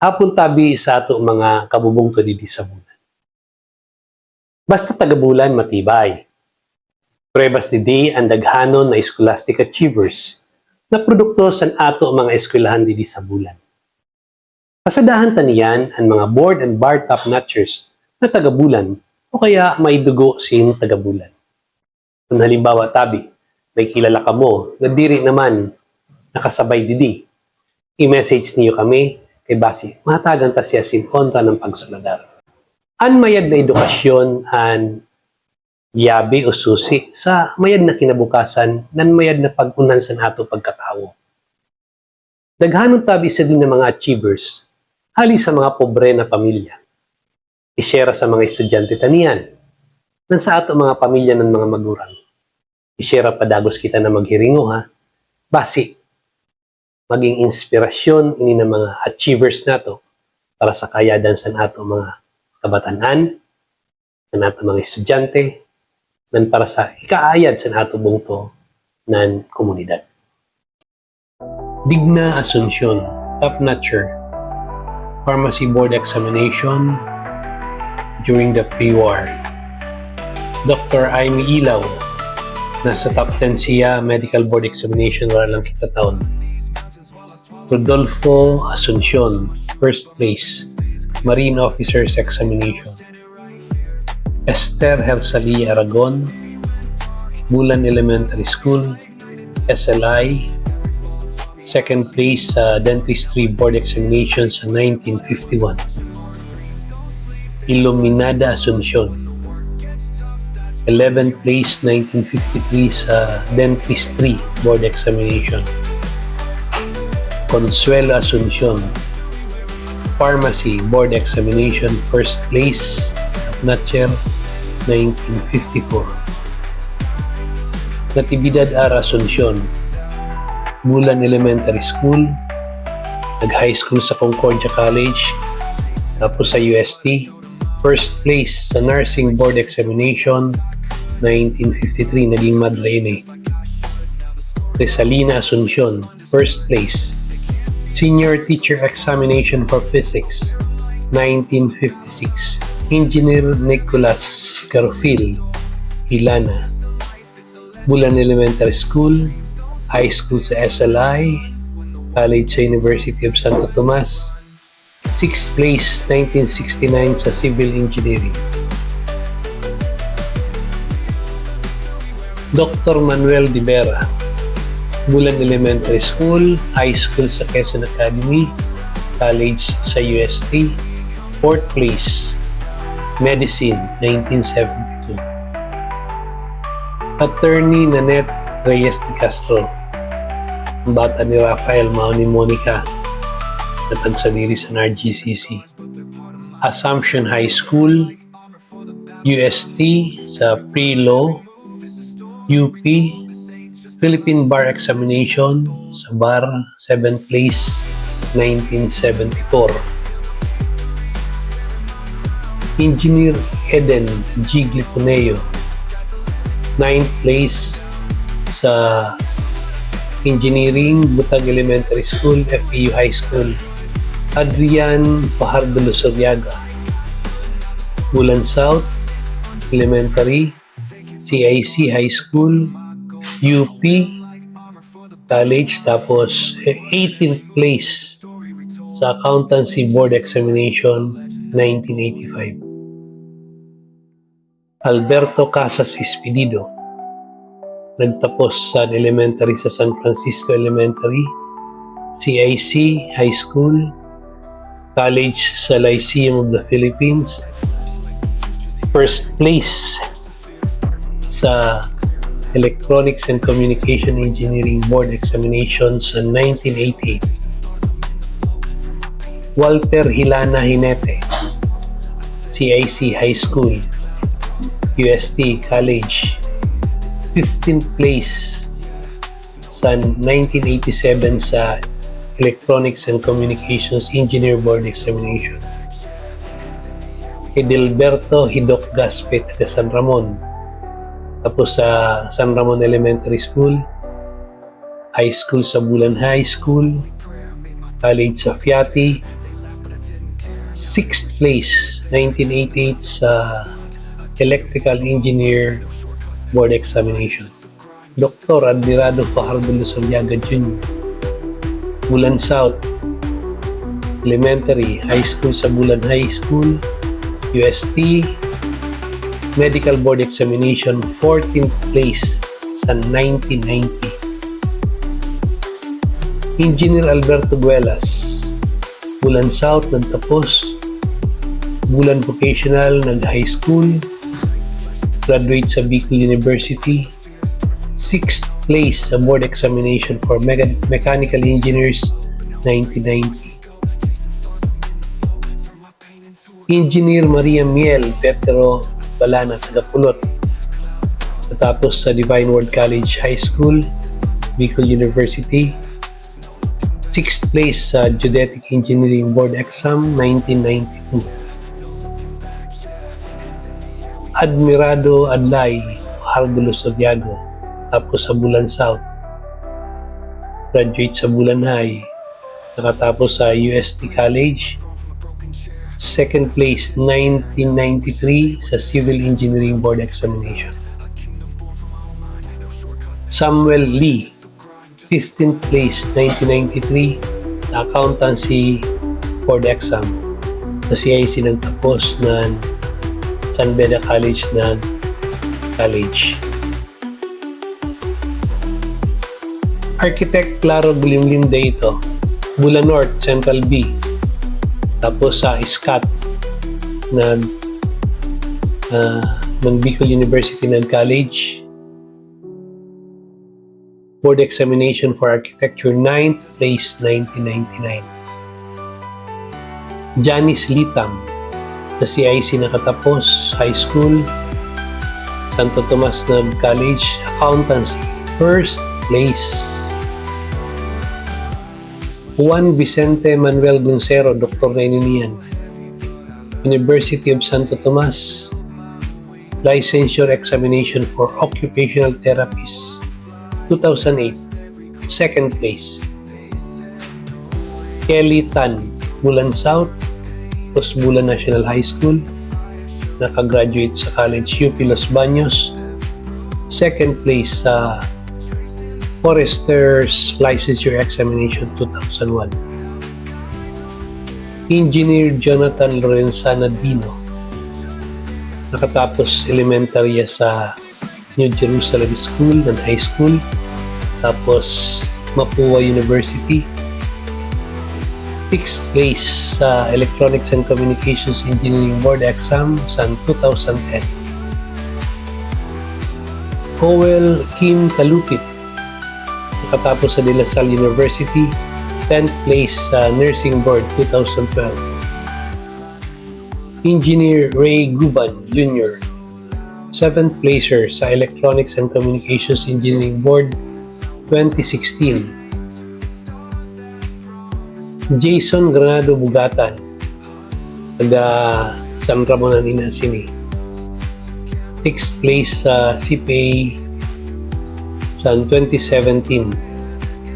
Hapon tabi sa ato mga kabubong to didi sa bulan. Basta taga Bulan matibay. Prebas didi ang daghanon na scholastic achievers na produkto sa ato mga eskwelahan didi sa bulan. Pasadahan taniyan ang mga board and bar top notchers na taga Bulan o kaya may dugo sin taga Bulan. Kung halimbawa tabi, may kilala ka mo na diri naman nakasabay didi, i-message niyo kami kay basi matagan ta siya sin kontra ng pagsuladar. An mayad na edukasyon an yabi o susi sa mayad na kinabukasan nan mayad na pag-unan sa ato pagkatao. Daghanon tabi sa din ng mga achievers hali sa mga pobre na pamilya. I-share sa mga estudyante taniyan nan sa ato mga pamilya ng mga magulang. I-share padagos kita na maghiringo ha. Basi maging inspirasyon ini ng mga achievers nato para sa kayadan sa ato mga kabatanan, sa ato mga estudyante, nan para sa ikaayad sa ato bungto nan komunidad. Digna Asunsyon, top notcher, pharmacy board examination during the pre-war. Dr. Amy Ilaw, nasa top 10 siya, medical board examination wala lang kita taon. Rodolfo Asunsyon, first place, Marine Officers Examination. Esther Hersalia Aragon, Bulan Elementary School, SLI, second place sa Dentistry Board Examination sa 1951. Iluminada Asunsyon, 11th place 1953 sa Dentistry Board Examination. Consuelo Asunsyon, Pharmacy Board Examination, first place, Notcher, 1954. Natividad Ara Asunsyon, Bulan Elementary School, nag-high school sa Concordia College, tapos sa UST, first place sa Nursing Board Examination, 1953, naging madla yun eh. Resalina Asunsyon, first place, Senior Teacher Examination for Physics, 1956. Engineer Nicolas Garofil, Ilana. Bulan Elementary School, High School sa SLI, College sa University of Santo Tomas, 6th place, 1969 sa Civil Engineering. Dr. Manuel Di Vera, Bulan Elementary School, High School sa Quezon Academy, College sa UST, 4th place, Medicine, 1972. Attorney Nanette Reyes de Castro, ang bata ni Rafael Mao ni Monica, na tagsaliri sa RGCC. Assumption High School, UST sa Pre-Law, UP, Philippine Bar Examination sa Bar, 7th place, 1974. Engineer Eden G. Gliponeo, 9th place sa Engineering, Butag Elementary School, FEU High School. Adrian Fajardo Luzuriaga, Bulan South Elementary, CIC High School, UP College, tapos 18th place sa Accountancy Board Examination, 1985. Alberto Casas Espinido, nagtapos sa elementary sa San Francisco Elementary, CIC High School, College sa Lyceum of the Philippines, first place sa Electronics and Communication Engineering Board Examinations sa 1988. Walter Hilana Hinete, CIC High School, UST College, 15th place sa 1987 sa Electronics and Communications Engineer Board Examination. Edilberto Hidok Gaspe, taga San Ramon, tapos sa San Ramon Elementary School, high school sa Bulan High School, college sa Fiati, 6th place 1988 sa Electrical Engineer Board Examination. Dr. Admirado Fajardo Luzuriaga Jr. Bulan South Elementary High School sa Bulan High School, UST, Medical Board Examination 14th place sa 1990. Engineer Alberto Guelas, Bulan South nagtapos, Bulan Vocational nag-high school, graduate sa Bicol University, 6th place sa board examination for mechanical engineers 1990. Engineer Maria Miel Petro Balana, taga Pulot, natapos sa Divine Word College High School, Bicol University, 6th place sa Geodetic Engineering Board Exam 1992. Admirado Adlay Fajardo Luzuriaga, tapos sa Bulan South, graduate sa Bulan High, nakatapos sa UST College, 2nd place 1993 sa Civil Engineering Board Examination. Samuel Lee, 15th place 1993 sa Accountancy Board Exam. Sa CIC nagtapos ng San Beda College na college. Architect Claro Bulimlim Deito, Bulan North Central B, tapos sa Sikat ng Bicol University ng college, board examination for architecture 9th place 1999. Janice Litam, sa CIC nakatapos, high school, Santo Tomas ng college, accountancy 1st place. Juan Vicente Manuel Guncero, Dr. Reninian, University of Santo Tomas, licensure examination for occupational therapists 2008, 2nd place. Kelly Tan, Bulan South, tapos Bulan National High School, nakagraduate sa college UP Los Baños, 2nd place sa Forester's Licensure Examination 2001. Engineer Jonathan Lorenzana Dino, nakatapos elementary sa New Jerusalem School and High School, tapos Mapua University, 6th place sa Electronics and Communications Engineering Board Exam sa 2010. Howell Kim Kalupit, nakatapos sa De La Salle University, 10th place sa Nursing Board 2012. Engineer Ray Guban Jr., 7th placer sa Electronics and Communications Engineering Board 2016. Jason Granado Bugatan, taga San Ramon ng Inasini, 6th place sa CPA sa 2017.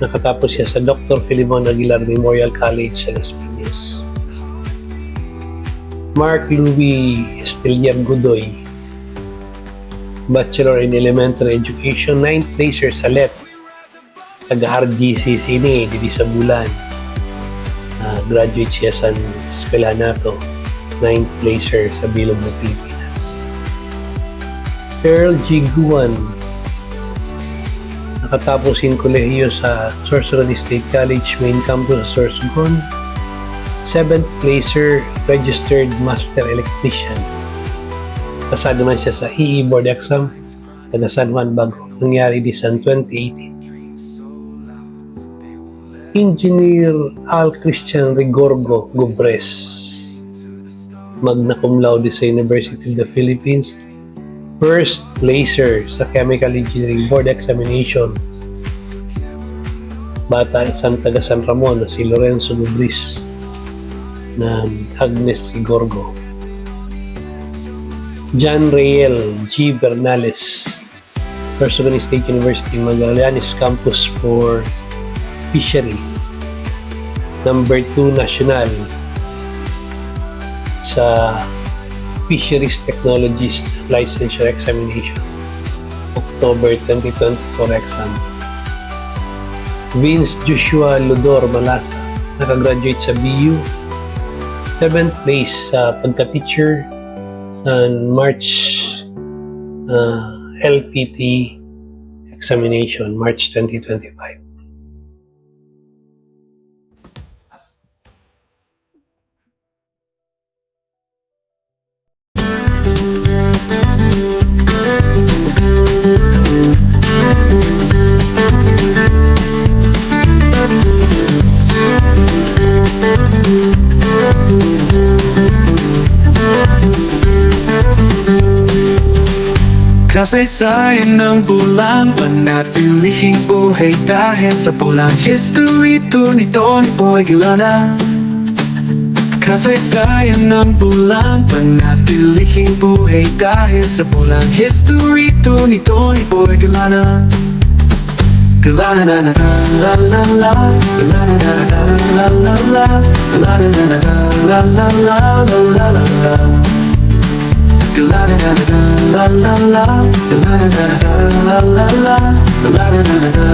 Nakatapos siya sa Dr. Filimon Aguilar Memorial College sa Las Piñas. Mark Louis Estellar Godoy, Bachelor in Elementary Education, 9th placer sa LET, taga RGC Sini, dito sa Bulan. Graduate siya sa Eskwelahan-Nato, 9th placer sa Bilog ng Pilipinas. Earl G. Guan, nakatapos in kolehiyo sa Sorsogon State College Main Campus sa Sorsogon, 7th placer, registered master electrician. Pasado man siya sa EE Board Exam, taga San Juan bago nangyari di sa 2018. Engineer Al Christian Rigorgo Gubres, magna cum laude sa University of the Philippines, 1st placer sa Chemical Engineering Board Examination. Bata taga San Ramon si Lorenzo Gubris na Agnes Rigorgo. John Rayel G. Bernales, Sorsogon State University, Magallanes Campus for Fishery. Number 2 National sa Fisheries Technologist Licensure Examination, October 2024 exam. Vince Joshua Ludor Malasa, nakagraduate sa BU, 7th place sa pagka-teacher sa March LPT examination, March 2025. Kasaysayan ng bulan, panatilihing buhay dahil sa pulang history. Nito ay kilala. Kasaysayan ng bulan, panatilihing buhay dahil sa pulang history. Nito ay kilala. Kilala na na la la la, kilala na na la la la, kilala na na la la la la la la. La la la la la la la la la la la la la la la la.